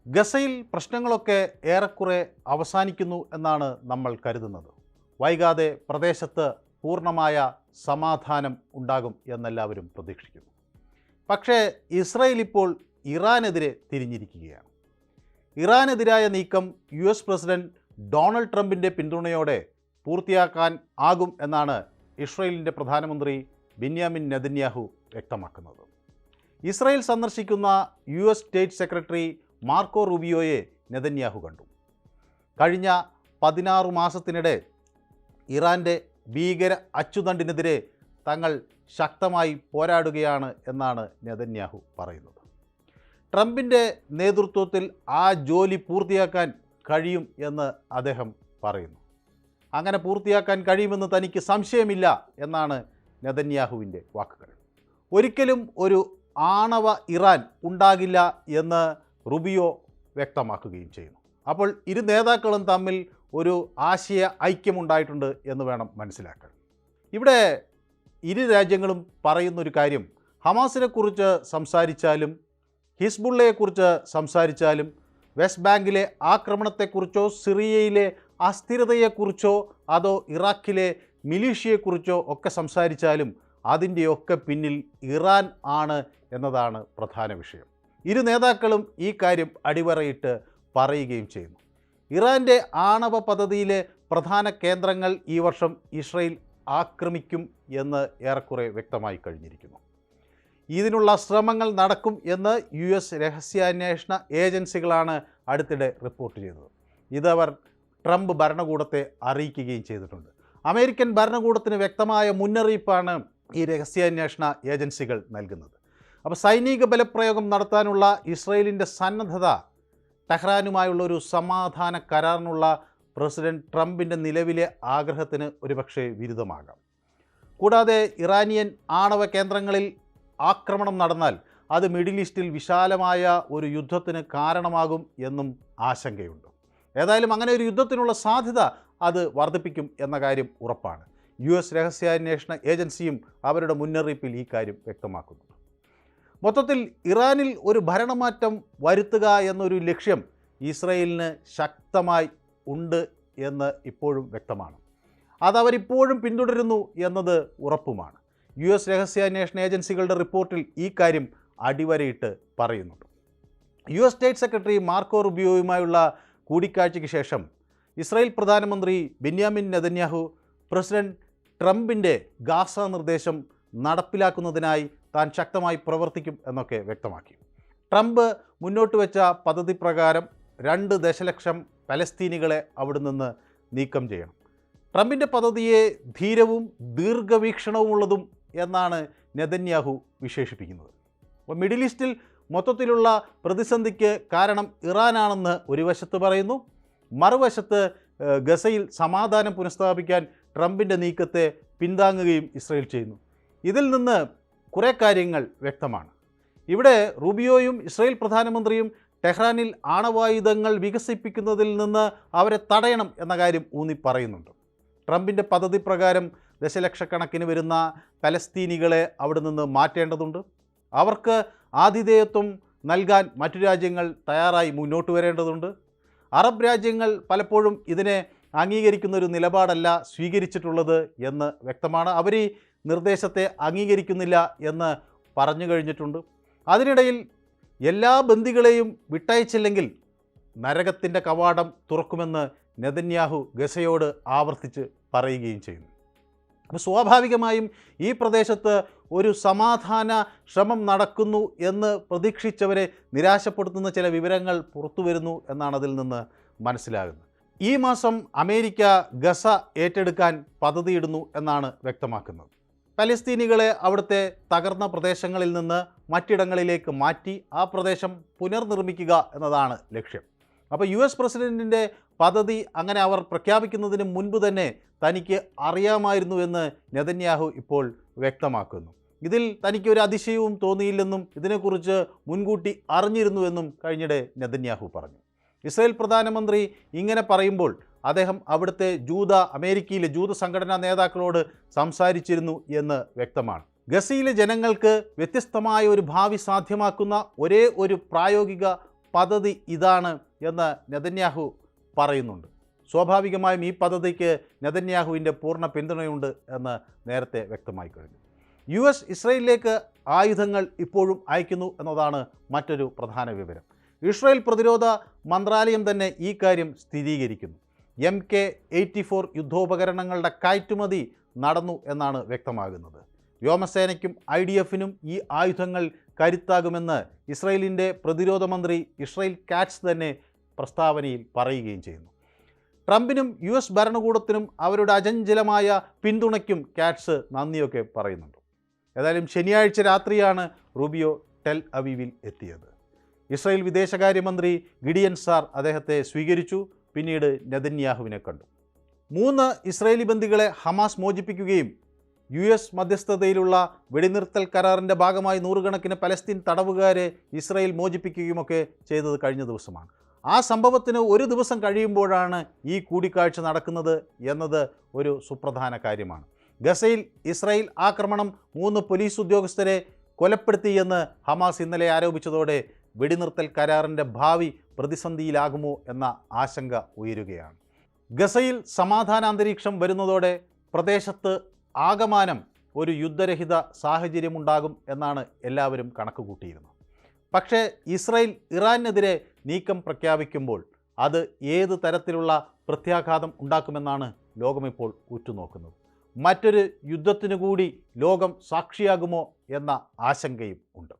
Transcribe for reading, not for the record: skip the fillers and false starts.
ഗസയിൽ പ്രശ്നങ്ങളൊക്കെ ഏറെക്കുറെ അവസാനിക്കുന്നു എന്നാണ് നമ്മൾ കരുതുന്നത്. വൈകാതെ പ്രദേശത്ത് പൂർണ്ണമായ സമാധാനം ഉണ്ടാകും എന്നെല്ലാവരും പ്രതീക്ഷിക്കുന്നു. പക്ഷേ ഇസ്രായേൽ ഇപ്പോൾ ഇറാനെതിരെ തിരിഞ്ഞിരിക്കുകയാണ്. ഇറാനെതിരായ നീക്കം US പ്രസിഡന്റ് ഡൊണാൾഡ് ട്രംപിൻ്റെ പിന്തുണയോടെ പൂർത്തിയാക്കാൻ ആകും എന്നാണ് ഇസ്രായേലിൻ്റെ പ്രധാനമന്ത്രി ബെന്യാമിൻ നെതന്യാഹു വ്യക്തമാക്കുന്നത്. ഇസ്രായേൽ സന്ദർശിക്കുന്ന US സ്റ്റേറ്റ് സെക്രട്ടറി മാർക്കോ റൂബിയോയെ നെതന്യാഹു കണ്ടു. കഴിഞ്ഞ 16 മാസത്തിനിടെ ഇറാൻ്റെ ഭീകര അച്ചുതണ്ടിനെതിരെ തങ്ങൾ ശക്തമായി പോരാടുകയാണ് എന്നാണ് നെതന്യാഹു പറയുന്നത്. ട്രംപിൻ്റെ നേതൃത്വത്തിൽ ആ ജോലി പൂർത്തിയാക്കാൻ കഴിയും എന്ന് അദ്ദേഹം പറയുന്നു. അങ്ങനെ പൂർത്തിയാക്കാൻ കഴിയുമെന്ന് തനിക്ക് സംശയമില്ല എന്നാണ് നെതന്യാഹുവിൻ്റെ വാക്കുകൾ. ഒരിക്കലും ഒരു ആണവ ഇറാൻ ഉണ്ടാകില്ല എന്ന് റുബിയോ വ്യക്തമാക്കുകയും ചെയ്യുന്നു. അപ്പോൾ ഇരു നേതാക്കളും തമ്മിൽ ഒരു ആശയ ഐക്യമുണ്ടായിട്ടുണ്ട് എന്ന് വേണം മനസ്സിലാക്കാൻ. ഇവിടെ ഇരു രാജ്യങ്ങളും പറയുന്നൊരു കാര്യം, ഹമാസിനെക്കുറിച്ച് സംസാരിച്ചാലും ഹിസ്ബുള്ളയെക്കുറിച്ച് സംസാരിച്ചാലും വെസ്റ്റ് ബാങ്കിലെ ആക്രമണത്തെക്കുറിച്ചോ സിറിയയിലെ അസ്ഥിരതയെക്കുറിച്ചോ അതോ ഇറാഖിലെ മിലീഷ്യയെക്കുറിച്ചോ ഒക്കെ സംസാരിച്ചാലും അതിൻ്റെയൊക്കെ പിന്നിൽ ഇറാൻ ആണ് എന്നതാണ് പ്രധാന വിഷയം. ഇരു നേതാക്കളും ഈ കാര്യം അടിവരയിട്ട് പറയുകയും ചെയ്യുന്നു. ഇറാൻ്റെ ആണവ പദ്ധതിയിലെ പ്രധാന കേന്ദ്രങ്ങൾ ഈ വർഷം ഇസ്രായേൽ ആക്രമിക്കും എന്ന് ഏറെക്കുറെ വ്യക്തമായി കഴിഞ്ഞിരിക്കുന്നു. ഇതിനുള്ള ശ്രമങ്ങൾ നടക്കും എന്ന് US രഹസ്യാന്വേഷണ ഏജൻസികളാണ് അടുത്തിടെ റിപ്പോർട്ട് ചെയ്തത്. ഇതവർ ട്രംപ് ഭരണകൂടത്തെ അറിയിക്കുകയും ചെയ്തിട്ടുണ്ട്. അമേരിക്കൻ ഭരണകൂടത്തിന് വ്യക്തമായ മുന്നറിയിപ്പാണ് ഈ രഹസ്യാന്വേഷണ ഏജൻസികൾ നൽകുന്നത്. അപ്പോൾ സൈനിക ബലപ്രയോഗം നടത്താനുള്ള ഇസ്രായേലിൻ്റെ സന്നദ്ധത ടെഹ്റാനുമായുള്ള ഒരു സമാധാന കരാറിനുള്ള പ്രസിഡന്റ് ട്രംപിൻ്റെ നിലവിലെ ആഗ്രഹത്തിന് ഒരുപക്ഷെ വിരുദ്ധമാകാം. കൂടാതെ ഇറാനിയൻ ആണവ കേന്ദ്രങ്ങളിൽ ആക്രമണം നടന്നാൽ അത് മിഡിൽ ഈസ്റ്റിൽ വിശാലമായ ഒരു യുദ്ധത്തിന് കാരണമാകും എന്നും ആശങ്കയുണ്ട്. ഏതായാലും അങ്ങനെ ഒരു യുദ്ധത്തിനുള്ള സാധ്യത അത് വർദ്ധിപ്പിക്കും എന്ന കാര്യം ഉറപ്പാണ്. US രഹസ്യാന്വേഷണ ഏജൻസിയും അവരുടെ മുന്നറിയിപ്പിൽ ഈ കാര്യം വ്യക്തമാക്കുന്നുണ്ട്. മൊത്തത്തിൽ ഇറാനിൽ ഒരു ഭരണമാറ്റം വരുത്തുക എന്നൊരു ലക്ഷ്യം ഇസ്രായേലിന് ശക്തമായി ഉണ്ട് എന്ന് ഇപ്പോഴും വ്യക്തമാണ്. അതവരിപ്പോഴും പിന്തുടരുന്നു എന്നത് ഉറപ്പുമാണ്. US രഹസ്യാന്വേഷണ ഏജൻസികളുടെ റിപ്പോർട്ടിൽ ഈ കാര്യം അടിവരയിട്ട് പറയുന്നുണ്ട്. US സ്റ്റേറ്റ് സെക്രട്ടറി മാർക്കോ റുബിയോയുമായുള്ള കൂടിക്കാഴ്ചയ്ക്ക് ശേഷം ഇസ്രായേൽ പ്രധാനമന്ത്രി ബെന്യാമിൻ നെതന്യാഹു പ്രസിഡന്റ് ട്രംപിൻ്റെ ഗാസ നിർദ്ദേശം നടപ്പിലാക്കുന്നതിനായി താൻ ശക്തമായി പ്രവർത്തിക്കും എന്നൊക്കെ വ്യക്തമാക്കി. ട്രംപ് മുന്നോട്ട് വെച്ച പദ്ധതി പ്രകാരം 2 ദശലക്ഷം പലസ്തീനികളെ അവിടെ നിന്ന് നീക്കം ചെയ്യണം. ട്രംപിൻ്റെ പദ്ധതിയെ ധീരവും ദീർഘവീക്ഷണവുമുള്ളതും എന്നാണ് നെതന്യാഹു വിശേഷിപ്പിക്കുന്നത്. അപ്പോൾ മിഡിൽ ഈസ്റ്റിൽ മൊത്തത്തിലുള്ള പ്രതിസന്ധിക്ക് കാരണം ഇറാനാണെന്ന് ഒരു വശത്ത് പറയുന്നു, മറുവശത്ത് ഗസയിൽ സമാധാനം പുനഃസ്ഥാപിക്കാൻ ട്രംപിൻ്റെ നീക്കത്തെ പിന്താങ്ങുകയും ഇസ്രായേൽ ചെയ്യുന്നു. ഇതിൽ നിന്ന് കുറേ കാര്യങ്ങൾ വ്യക്തമാണ്. ഇവിടെ റൂബിയോയും ഇസ്രായേൽ പ്രധാനമന്ത്രിയും ടെഹ്റാനിൽ ആണവായുധങ്ങൾ വികസിപ്പിക്കുന്നതിൽ നിന്ന് അവരെ തടയണം എന്ന കാര്യം ഊന്നി പറയുന്നുണ്ട്. ട്രംപിൻ്റെ പദ്ധതി പ്രകാരം ദശലക്ഷക്കണക്കിന് വരുന്ന പലസ്തീനികളെ അവിടെ നിന്ന് മാറ്റേണ്ടതുണ്ട്. അവർക്ക് ആതിഥേയത്വം നൽകാൻ മറ്റു രാജ്യങ്ങൾ തയ്യാറായി മുന്നോട്ട് വരേണ്ടതുണ്ട്. അറബ് രാജ്യങ്ങൾ പലപ്പോഴും ഇതിനെ അംഗീകരിക്കുന്നൊരു നിലപാടല്ല സ്വീകരിച്ചിട്ടുള്ളത് എന്ന് വ്യക്തമാണ്. അവർ ഈ നിർദ്ദേശത്തെ അംഗീകരിക്കുന്നില്ല എന്ന് പറഞ്ഞു കഴിഞ്ഞിട്ടുണ്ട്. അതിനിടയിൽ എല്ലാ ബന്ദികളെയും വിട്ടയച്ചില്ലെങ്കിൽ നരകത്തിൻ്റെ കവാടം തുറക്കുമെന്ന് നെതന്യാഹു ഗസയോട് ആവർത്തിച്ച് പറയുകയും ചെയ്യുന്നു. അപ്പോൾ സ്വാഭാവികമായും ഈ പ്രദേശത്ത് ഒരു സമാധാന ശ്രമം നടക്കുന്നു എന്ന് പ്രതീക്ഷിച്ചവരെ നിരാശപ്പെടുത്തുന്ന ചില വിവരങ്ങൾ പുറത്തു വരുന്നു എന്നാണ് അതിൽ നിന്ന് മനസ്സിലാകുന്നത്. ഈ മാസം അമേരിക്ക ഗസ ഏറ്റെടുക്കാൻ പദ്ധതിയിടുന്നു എന്നാണ് വ്യക്തമാക്കുന്നത്. പലസ്തീനികളെ അവിടുത്തെ തകർന്ന പ്രദേശങ്ങളിൽ നിന്ന് മറ്റിടങ്ങളിലേക്ക് മാറ്റി ആ പ്രദേശം പുനർനിർമ്മിക്കുക എന്നതാണ് ലക്ഷ്യം. അപ്പോൾ US പ്രസിഡൻറ്റിൻ്റെ പദ്ധതി അങ്ങനെ അവർ പ്രഖ്യാപിക്കുന്നതിന് മുൻപ് തന്നെ തനിക്ക് അറിയാമായിരുന്നു എന്ന് നെതന്യാഹു ഇപ്പോൾ വ്യക്തമാക്കുന്നു. ഇതിൽ തനിക്ക് ഒരു അതിശയവും തോന്നിയില്ലെന്നും ഇതിനെക്കുറിച്ച് മുൻകൂട്ടി അറിഞ്ഞിരുന്നുവെന്നും കഴിഞ്ഞിടെ നെതന്യാഹു പറഞ്ഞു. ഇസ്രായേൽ പ്രധാനമന്ത്രി ഇങ്ങനെ പറയുമ്പോൾ അദ്ദേഹം അവിടുത്തെ അമേരിക്കയിലെ ജൂത സംഘടനാ നേതാക്കളോട് സംസാരിച്ചിരുന്നു എന്ന് വ്യക്തമാണ്. ഗസയിലെ ജനങ്ങൾക്ക് വ്യത്യസ്തമായ ഒരു ഭാവി സാധ്യമാക്കുന്ന ഒരേ ഒരു പ്രായോഗിക പദ്ധതി ഇതാണ് എന്ന് നെതന്യാഹു പറയുന്നുണ്ട്. സ്വാഭാവികമായും ഈ പദ്ധതിക്ക് നെതന്യാഹുവിൻ്റെ പൂർണ്ണ പിന്തുണയുണ്ട് എന്ന് നേരത്തെ വ്യക്തമായി കഴിഞ്ഞു. US ഇസ്രയേലിലേക്ക് ആയുധങ്ങൾ ഇപ്പോഴും അയക്കുന്നു എന്നതാണ് മറ്റൊരു പ്രധാന വിവരം. ഇസ്രായേൽ പ്രതിരോധ മന്ത്രാലയം തന്നെ ഈ കാര്യം സ്ഥിരീകരിക്കുന്നു. MK-84 യുദ്ധോപകരണങ്ങളുടെ കയറ്റുമതി നടന്നു എന്നാണ് വ്യക്തമാകുന്നത്. വ്യോമസേനയ്ക്കും IDF-നും ഈ ആയുധങ്ങൾ കരുത്താകുമെന്ന് ഇസ്രായേലിൻ്റെ പ്രതിരോധ മന്ത്രി ഇസ്രായേൽ കാറ്റ്സ് തന്നെ പ്രസ്താവനയിൽ പറയുകയും ചെയ്യുന്നു. ട്രംപിനും US ഭരണകൂടത്തിനും അവരുടെ അചഞ്ചലമായ പിന്തുണയ്ക്കും കാറ്റ്സ് നന്ദിയൊക്കെ പറയുന്നുണ്ട്. ഏതായാലും ശനിയാഴ്ച രാത്രിയാണ് റൂബിയോ ടെൽ അവീവിൽ എത്തിയത്. ഇസ്രായേൽ വിദേശകാര്യമന്ത്രി ഗിഡിയൻ സാർ അദ്ദേഹത്തെ സ്വീകരിച്ചു. പിന്നീട് നെതന്യാഹുവിനെ കണ്ടു. 3 ഇസ്രായേലി ബന്ദികളെ ഹമാസ് മോചിപ്പിക്കുകയും US മധ്യസ്ഥതയിലുള്ള വെടിനിർത്തൽ കരാറിൻ്റെ ഭാഗമായി നൂറുകണക്കിന് പലസ്തീൻ തടവുകാരെ ഇസ്രായേൽ മോചിപ്പിക്കുകയുമൊക്കെ ചെയ്തത് കഴിഞ്ഞ ദിവസമാണ്. ആ സംഭവത്തിന് ഒരു ദിവസം കഴിയുമ്പോഴാണ് ഈ കൂടിക്കാഴ്ച നടക്കുന്നത് എന്നത് ഒരു സുപ്രധാന കാര്യമാണ്. ഗസയിൽ ഇസ്രായേൽ ആക്രമണം 3 പോലീസ് ഉദ്യോഗസ്ഥരെ കൊലപ്പെടുത്തിയെന്ന് ഹമാസ് ഇന്നലെ ആരോപിച്ചതോടെ വെടിനിർത്തൽ കരാറിൻ്റെ ഭാവി പ്രതിസന്ധിയിലാകുമോ എന്ന ആശങ്ക ഉയരുകയാണ്. ഗസയിൽ സമാധാനാന്തരീക്ഷം വരുന്നതോടെ പ്രദേശത്ത് ആകമാനം ഒരു യുദ്ധരഹിത സാഹചര്യമുണ്ടാകും എന്നാണ് എല്ലാവരും കണക്കുകൂട്ടിയിരുന്നത്. പക്ഷേ ഇസ്രായേൽ ഇറാനെതിരെ നീക്കം പ്രഖ്യാപിക്കുമ്പോൾ അത് ഏത് തരത്തിലുള്ള പ്രത്യാഘാതം ഉണ്ടാക്കുമെന്നാണ് ലോകമിപ്പോൾ ഉറ്റുനോക്കുന്നത്. മറ്റൊരു യുദ്ധത്തിനു കൂടി ലോകം സാക്ഷിയാകുമോ എന്ന ആശങ്കയും ഉണ്ട്.